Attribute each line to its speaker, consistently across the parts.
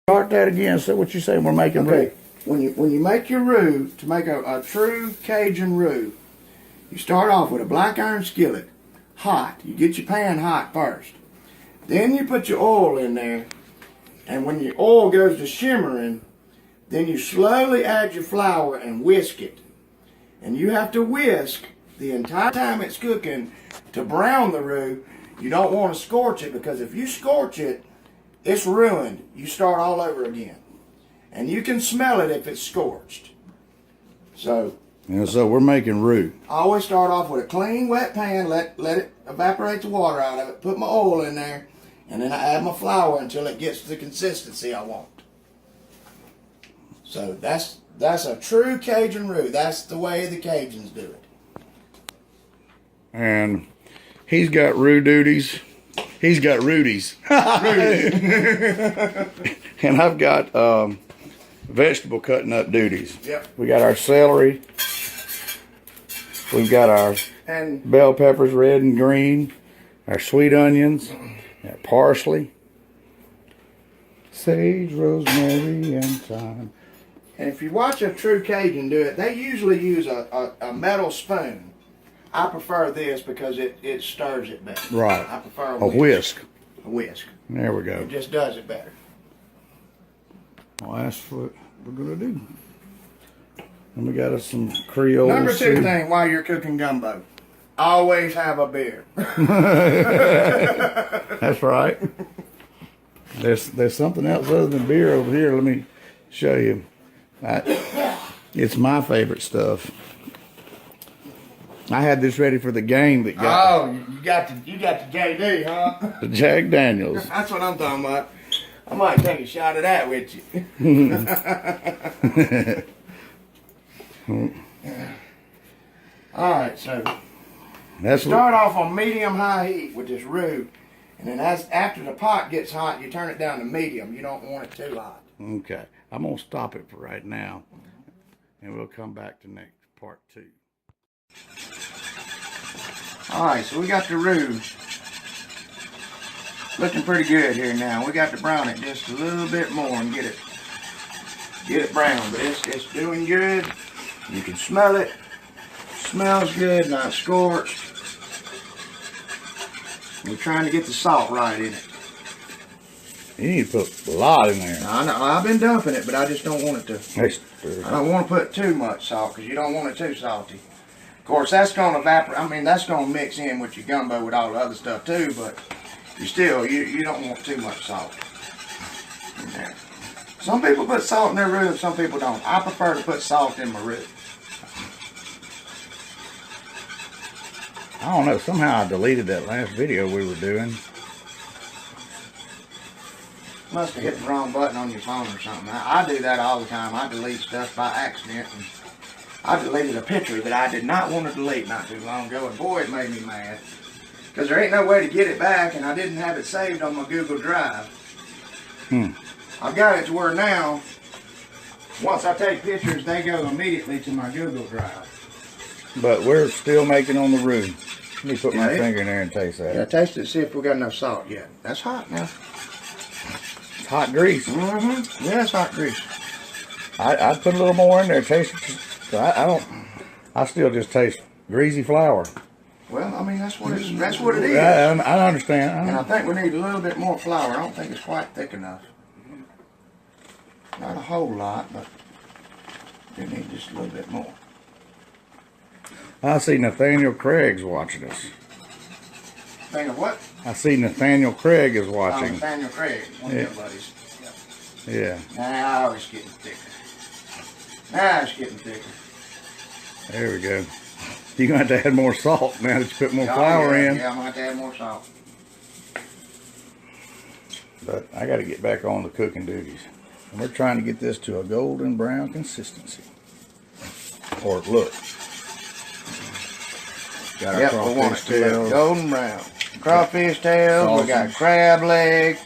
Speaker 1: Start that again. So what you say? We're making roux.
Speaker 2: When you make your roux, to make a true Cajun roux, you start off with a black iron skillet, hot. You get your pan hot first. Then you put your oil in there, and when your oil goes to shimmering, then you slowly add your flour and whisk it. And you have to whisk the entire time it's cooking to brown the roux. You don't want to scorch it, because if you scorch it, it's ruined. You start all over again. And you can smell it if it's scorched. So
Speaker 1: we're making roux.
Speaker 2: I always start off with a clean, wet pan, let it evaporate the water out of it, put my oil in there, and then I add my flour until it gets to the consistency I want. So that's a true Cajun roux. That's the way the Cajuns do it.
Speaker 1: And he's got roux duties. He's got Rudy's. And I've got vegetable cutting up duties.
Speaker 2: Yep.
Speaker 1: We got our celery. We've got our bell peppers, red and green. Our sweet onions. Our parsley. Sage, rosemary, and thyme.
Speaker 2: And if you watch a true Cajun do it, they usually use a metal spoon. I prefer this because it stirs it better.
Speaker 1: Right.
Speaker 2: I prefer
Speaker 1: a whisk.
Speaker 2: A whisk.
Speaker 1: There we go.
Speaker 2: It just does it better.
Speaker 1: Well, that's what we're going to do. And we got us some Creole
Speaker 2: Number two
Speaker 1: soup.
Speaker 2: thing while you're cooking gumbo, always have a beer.
Speaker 1: That's right. There's something else other than beer over here. Let me show you. It's my favorite stuff. I had this ready for the game that got.
Speaker 2: Oh, you got the JD, huh?
Speaker 1: The Jack Daniels.
Speaker 2: That's what I'm talking about. I might take a shot of that with you. All right, so start off on medium-high heat with this roux, and then after the pot gets hot, you turn it down to medium. You don't want it too hot.
Speaker 1: Okay, I'm gonna stop it for right now, and we'll come back to next part 2.
Speaker 2: All right, so we got the roux looking pretty good here now. We got to brown it just a little bit more and get it brown, but it's doing good. You can smell it. Smells good, not scorched. We're trying to get the salt right in it.
Speaker 1: You need to put a lot in there.
Speaker 2: I know, I've been dumping it, but I just don't want it to. I don't want to put too much salt, because you don't want it too salty. Of course, that's going to evaporate. I mean, that's going to mix in with your gumbo with all the other stuff too, but you don't want too much salt in there. Some people put salt in their roux, some people don't. I prefer to put salt in my roux.
Speaker 1: I don't know. Somehow I deleted that last video we were doing.
Speaker 2: Must have hit the wrong button on your phone or something. I do that all the time. I delete stuff by accident. And I deleted a picture that I did not want to delete not too long ago, and boy, it made me mad. Because there ain't no way to get it back, and I didn't have it saved on my Google Drive. I've got it to where now, once I take pictures, they go immediately to my Google Drive.
Speaker 1: But we're still making on the roux. Let me put my finger in there and taste that.
Speaker 2: Yeah, taste it, see if we got enough salt yet. That's hot now.
Speaker 1: It's hot grease.
Speaker 2: Mm-hmm. Yeah, it's hot grease.
Speaker 1: I'd put a little more in there. Taste it. I still just taste greasy flour.
Speaker 2: Well, I mean, that's what it is.
Speaker 1: I understand.
Speaker 2: And I think we need a little bit more flour. I don't think it's quite thick enough. Not a whole lot, but we need just a little bit more.
Speaker 1: I see Nathaniel Craig's watching us.
Speaker 2: Think of what?
Speaker 1: I see Nathaniel Craig is watching.
Speaker 2: Nathaniel Craig, one of your buddies.
Speaker 1: Yeah.
Speaker 2: Now it's getting thicker. Now it's getting thicker.
Speaker 1: There we go. You're going to have to add more salt now that you put more flour in.
Speaker 2: Yeah, I'm going to have to add more salt.
Speaker 1: But I got to get back on the cooking duties. And we're trying to get this to a golden brown consistency. Or look. Got our crawfish tails.
Speaker 2: Golden brown. Crawfish tails. We got crab leg.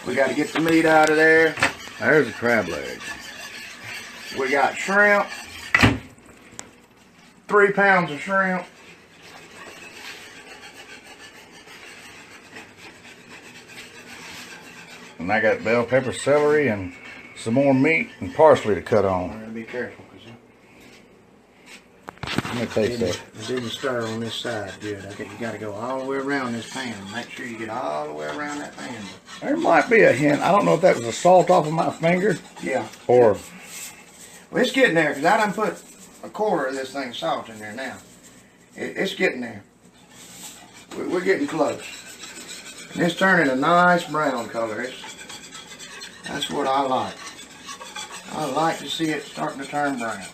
Speaker 2: We got to get the meat out of there.
Speaker 1: There's a crab leg.
Speaker 2: We got shrimp. 3 pounds of shrimp.
Speaker 1: And I got bell pepper, celery, and some more meat and parsley to cut on.
Speaker 2: I'm gonna be careful because
Speaker 1: Let me taste that.
Speaker 2: it didn't stir on this side good. I think you got to go all the way around this pan. Make sure you get all the way around that pan.
Speaker 1: There might be a hint. I don't know if that was the salt off of my finger.
Speaker 2: Yeah.
Speaker 1: Or.
Speaker 2: Well, it's getting there because I done put a quarter of this thing salt in there now. It's getting there. We're getting close. And it's turning a nice brown color. That's what I like. I like to see it starting to turn brown.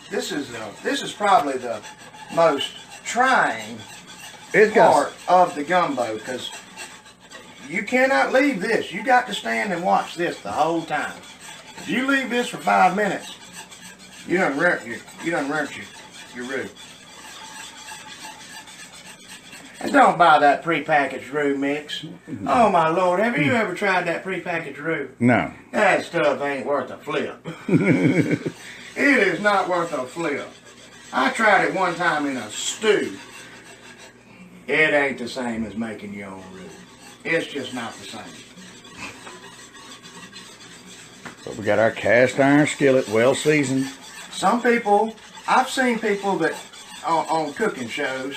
Speaker 2: This is probably the most trying part of the gumbo because you cannot leave this. You got to stand and watch this the whole time. If you leave this for 5 minutes, you done ruined your roux. And don't buy that prepackaged roux mix. Oh my Lord, have you ever tried that prepackaged roux?
Speaker 1: No.
Speaker 2: That stuff ain't worth a flip. It is not worth a flip. I tried it one time in a stew. It ain't the same as making your own roux. It's just not the same.
Speaker 1: So we got our cast iron skillet, well seasoned.
Speaker 2: Some people, I've seen people that on cooking shows,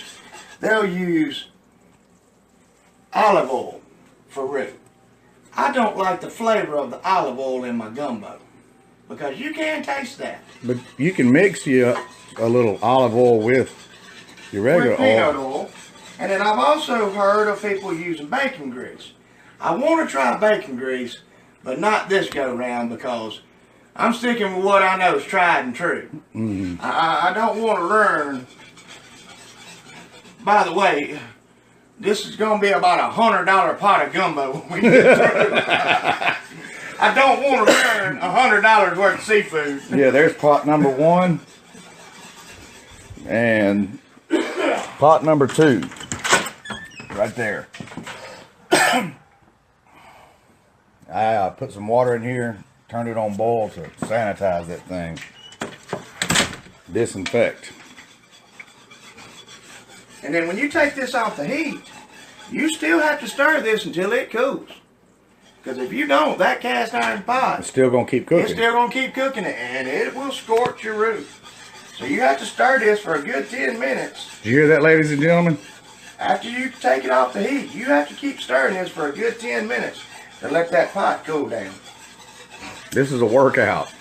Speaker 2: they'll use olive oil for roux. I don't like the flavor of the olive oil in my gumbo because you can taste that.
Speaker 1: But you can mix you a little olive oil with your regular
Speaker 2: with peanut oil. And then I've also heard of people using bacon grease. I want to try bacon grease, but not this go round because I'm sticking with what I know is tried and true.
Speaker 1: Mm-hmm.
Speaker 2: I don't want to learn. By the way, this is going to be about $100 pot of gumbo when we get through. I don't want to learn $100 worth of seafood.
Speaker 1: Yeah, there's pot number 1 and pot number 2 right there. I put some water in here, turned it on boil to sanitize that thing. Disinfect.
Speaker 2: And then when you take this off the heat, you still have to stir this until it cools. Because if you don't, that cast iron pot,
Speaker 1: It's still going to keep cooking.
Speaker 2: it's still going to keep cooking it, and it will scorch your roux. So you have to stir this for a good 10 minutes.
Speaker 1: Did you hear that, ladies and gentlemen?
Speaker 2: After you take it off the heat, you have to keep stirring this for a good 10 minutes to let that pot cool down.
Speaker 1: This is a workout.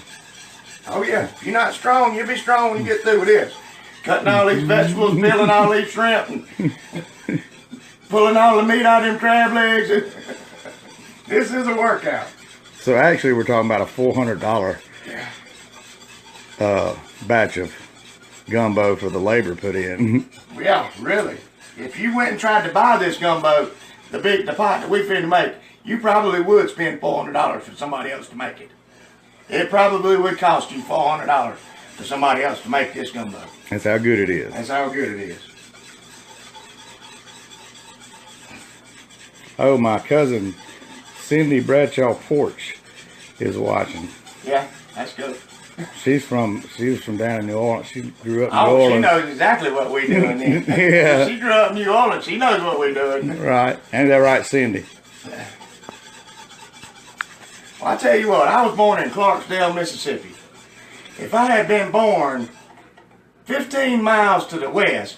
Speaker 2: Oh yeah, if you're not strong, you'll be strong when you get through with this. Cutting all these vegetables, peeling all these shrimp, and pulling all the meat out of them crab legs. This is a workout.
Speaker 1: So actually we're talking about a $400 batch of gumbo for the labor put in.
Speaker 2: Yeah, really. If you went and tried to buy this gumbo, the pot that we finna make, you probably would spend $400 for somebody else to make it. It probably would cost you $400 for somebody else to make this gumbo.
Speaker 1: That's how good it is.
Speaker 2: That's how good it is.
Speaker 1: Oh, my cousin Cindy Bradshaw Porch is watching.
Speaker 2: Yeah, that's good.
Speaker 1: She was from down in New Orleans. She grew up in New
Speaker 2: Oh,
Speaker 1: Orleans.
Speaker 2: she knows exactly what we're doing then.
Speaker 1: Yeah.
Speaker 2: She grew up in New Orleans. She knows what we're doing.
Speaker 1: Right. Ain't that right, Cindy?
Speaker 2: Well, I tell you what, I was born in Clarksdale, Mississippi. If I had been born 15 miles to the west,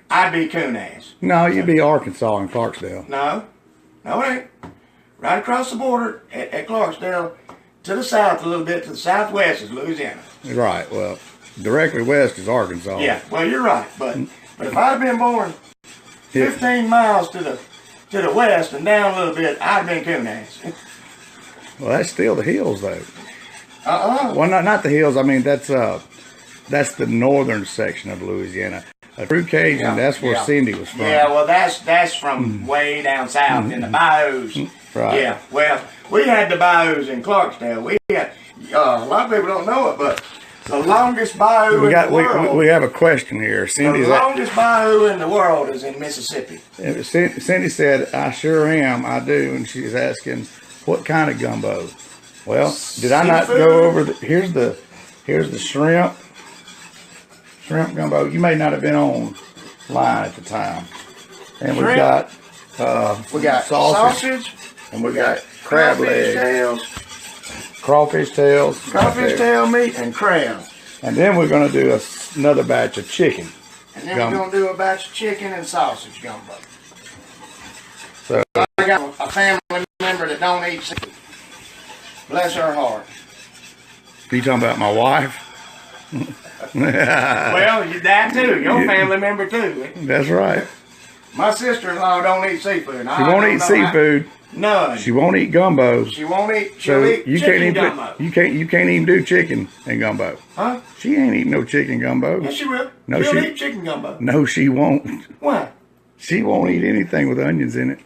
Speaker 2: I'd be coon-ass.
Speaker 1: No, you'd be Arkansas and Clarksdale.
Speaker 2: No, it ain't. Right across the border at Clarksdale, to the south a little bit, to the southwest is Louisiana.
Speaker 1: Right. Well, directly west is Arkansas.
Speaker 2: Yeah, well, you're right. But if I'd have been born 15 miles to the west and down a little bit, I'd have been coon-ass.
Speaker 1: Well, that's still the hills, though.
Speaker 2: Uh-uh.
Speaker 1: Well, not the hills. I mean, that's the northern section of Louisiana. A true Cajun, that's where Cindy was from.
Speaker 2: Yeah, well, that's from way down south in the bayous.
Speaker 1: Right.
Speaker 2: Yeah, well, we had the bayous in Clarksdale. We had, a lot of people don't know it, but the longest bayou in the world.
Speaker 1: We have a question here.
Speaker 2: The longest bayou in the world is in Mississippi.
Speaker 1: Cindy said, "I sure am. I do," and she's asking, "What kind of gumbo?" Well, did I not go over here's the shrimp gumbo. You may not have been online at the time. And we
Speaker 2: shrimp.
Speaker 1: got
Speaker 2: We got sausage.
Speaker 1: and we got crab
Speaker 2: crawfish
Speaker 1: legs,
Speaker 2: tails,
Speaker 1: crawfish tails,
Speaker 2: crawfish tail meat, and crab.
Speaker 1: and then we're gonna do another batch of chicken.
Speaker 2: And then we're gonna do a batch of chicken and sausage gumbo.
Speaker 1: So
Speaker 2: I got a family member that don't eat seafood. Bless her heart.
Speaker 1: you talking about my wife?
Speaker 2: Well, that too. Your family member too.
Speaker 1: That's right.
Speaker 2: My sister-in-law don't eat seafood.
Speaker 1: She won't eat seafood.
Speaker 2: None.
Speaker 1: She won't eat gumbo.
Speaker 2: She won't eat.
Speaker 1: So
Speaker 2: She'll eat
Speaker 1: you
Speaker 2: chicken
Speaker 1: can't even
Speaker 2: gumbo.
Speaker 1: you can't even do chicken and gumbo.
Speaker 2: Huh?
Speaker 1: She ain't eating no chicken gumbo.
Speaker 2: Yes, she will.
Speaker 1: No,
Speaker 2: She'll
Speaker 1: she-
Speaker 2: eat chicken gumbo.
Speaker 1: No, she won't.
Speaker 2: Why?
Speaker 1: She won't eat anything with onions in it.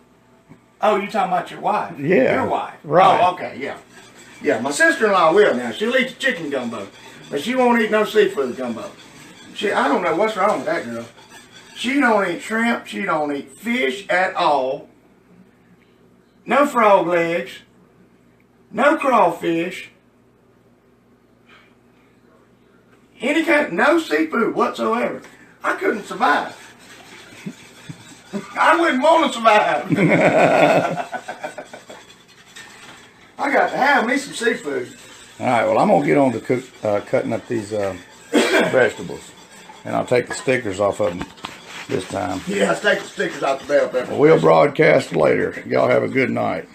Speaker 2: Oh, you talking about your wife?
Speaker 1: Yeah.
Speaker 2: Your wife.
Speaker 1: Right.
Speaker 2: Oh, okay, yeah. Yeah, my sister-in-law will now. She'll eat the chicken gumbo, but she won't eat no seafood gumbo. I don't know what's wrong with that girl. She don't eat shrimp. She don't eat fish at all. No frog legs. No crawfish. Any kind, no seafood whatsoever. I couldn't survive. I wouldn't want to survive. I got to have me some seafood.
Speaker 1: All right. Well, I'm gonna get on to cutting up these vegetables, and I'll take the stickers off of them this time.
Speaker 2: Yeah, take the stickers out the bell pepper.
Speaker 1: We'll broadcast later. Y'all have a good night.